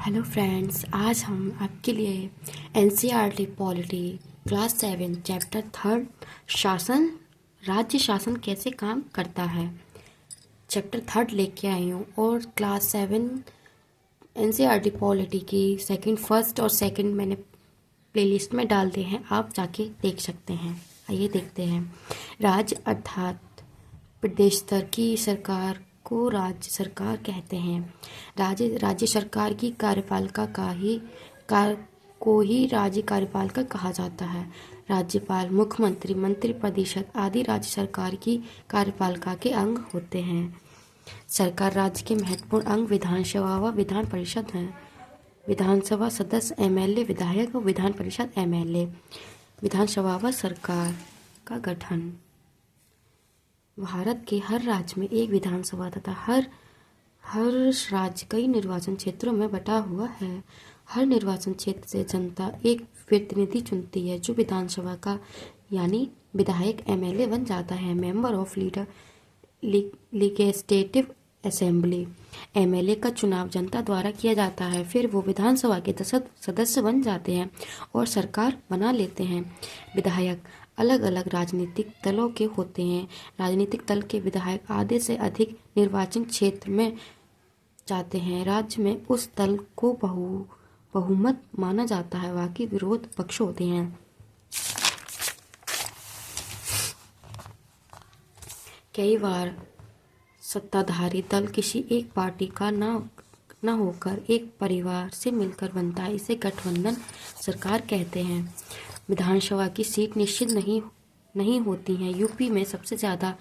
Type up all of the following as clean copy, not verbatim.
Hello friends, आज हम आपके लिए एनसीईआरटी पॉलिटी क्लास 7 चैप्टर 3 शासन राज्य शासन कैसे काम करता है चैप्टर 3 लेके आई हूँ। और क्लास 7 एनसीईआरटी पॉलिटी की फर्स्ट और सेकंड मैंने प्लेलिस्ट में डाल दिए हैं, आप जाके देख सकते हैं। आइए देखते हैं। राज्य अर्थात प्रदेश स्तर की सरकार को राज्य सरकार कहते हैं। राज्य सरकार की कार्यपालिका को ही राज्य कार्यपालिका कहा जाता है। राज्यपाल, मुख्यमंत्री, मंत्रिपरिषद आदि राज्य सरकार की कार्यपालिका के अंग होते हैं। सरकार राज्य के महत्वपूर्ण अंग विधानसभा व विधान परिषद हैं। विधानसभा सदस्य एमएलए, विधायक और विधान परिषद एमएलए। विधानसभा व सरकार का गठन। भारत के हर राज्य में एक विधानसभा तथा हर राज्य कई निर्वाचन क्षेत्रों में बटा हुआ है। हर निर्वाचन क्षेत्र से जनता एक प्रतिनिधि चुनती है जो विधानसभा का यानी विधायक एमएलए बन जाता है। Member of legislative assembly. MLA का चुनाव जनता द्वारा किया जाता है, फिर वो विधानसभा के सदस्य बन जाते हैं और सरकार बना लेते हैं। विधायक अलग अलग राजनीतिक दलों के होते हैं। राजनीतिक दल के विधायक आधे से अधिक निर्वाचन क्षेत्र में जाते हैं। राज्य में उस दल को बहुमत माना जाता है, बाकी विरोध पक्ष होते हैं। कई बार सत्ताधारी दल किसी एक पार्टी का न होकर एक परिवार से मिलकर बनता है, इसे गठबंधन सरकार कहते हैं। विधानसभा की सीट निश्चित नहीं होती हैं। यूपी में सबसे ज़्यादा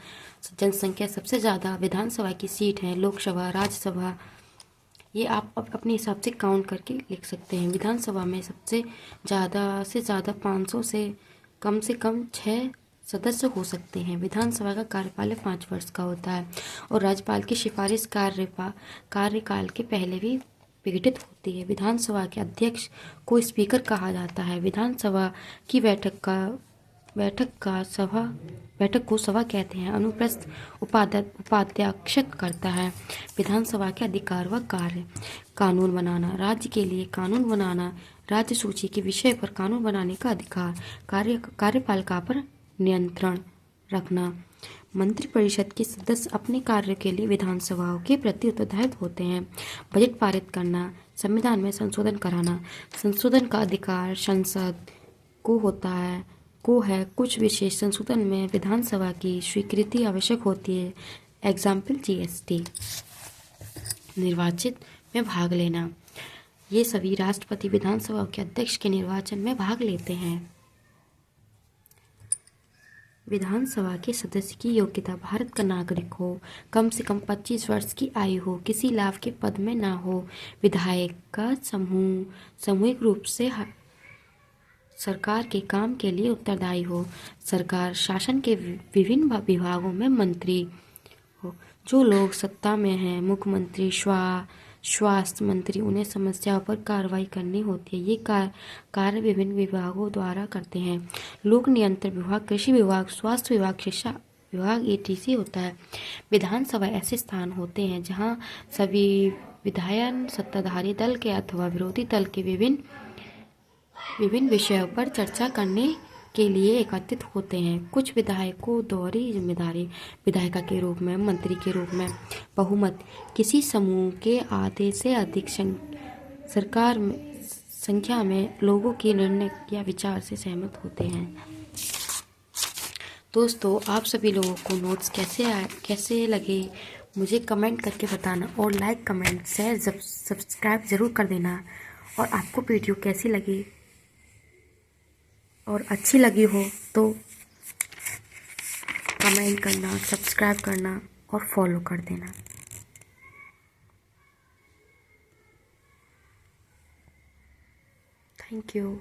जनसंख्या, सबसे ज़्यादा विधानसभा की सीट है। लोकसभा, राज्यसभा, ये आप अपने हिसाब से काउंट करके लिख सकते हैं। विधानसभा में सबसे ज़्यादा 500 से कम 6 सदस्य हो सकते हैं। विधानसभा का कार्यकाल 5 वर्ष का होता है और राज्यपाल की सिफारिश कार्यकाल के पहले भी प्रकटित होती है। विधानसभा के अध्यक्ष को स्पीकर कहा जाता है। विधानसभा की बैठक को सभा कहते हैं। अनुप्रस्थ उपाध्यक्ष करता है। विधानसभा के अधिकार व कार्य। कानून बनाना, राज्य के लिए कानून बनाना, राज्य सूची के विषय पर कानून बनाने का अधिकार। कार्यपालिका पर नियंत्रण रखना। मंत्रिपरिषद के सदस्य अपने कार्य के लिए विधानसभाओं के प्रति उत्तरदायी होते हैं। बजट पारित करना, संविधान में संशोधन कराना। संशोधन का अधिकार संसद को है। कुछ विशेष संशोधन में विधानसभा की स्वीकृति आवश्यक होती है। Example GST. निर्वाचित में भाग लेना, ये सभी राष्ट्रपति विधानसभा के अध्यक्ष के निर्वाचन में भाग लेते हैं। विधानसभा के सदस्य की योग्यता भारत का नागरिक हो, कम से कम 25 वर्ष की आयु हो, किसी लाभ के पद में ना हो। विधायक का सामूहिक रूप से सरकार के काम के लिए उत्तरदायी हो। सरकार शासन के विभिन्न विभागों में मंत्री हो। जो लोग सत्ता में हैं, मुख्यमंत्री, स्वास्थ्य मंत्री, उन्हें समस्याओं पर कार्रवाई करनी होती है। ये कार्य विभिन्न विभागों द्वारा करते हैं। लोक नियंत्रण विभाग, कृषि विभाग, स्वास्थ्य विभाग, शिक्षा विभाग etc होता है। विधानसभा ऐसे स्थान होते हैं जहां सभी विधायक सत्ताधारी दल के अथवा विरोधी दल के विभिन्न विषयों पर चर्चा करने के लिए एकत्रित होते हैं। कुछ विधायक को दोहरी जिम्मेदारी, विधायिका के रूप में, मंत्री के रूप में। बहुमत, किसी समूह के आधे से अधिक सरकार में संख्या में लोगों के निर्णय या विचार से सहमत होते हैं। दोस्तों, आप सभी लोगों को नोट्स कैसे लगे मुझे कमेंट करके बताना और लाइक, कमेंट, शेयर, सब्सक्राइब ज़रूर कर देना। और आपको वीडियो कैसी लगी और अच्छी लगी हो तो कमेंट करना, सब्सक्राइब करना और फॉलो कर देना। Thank you.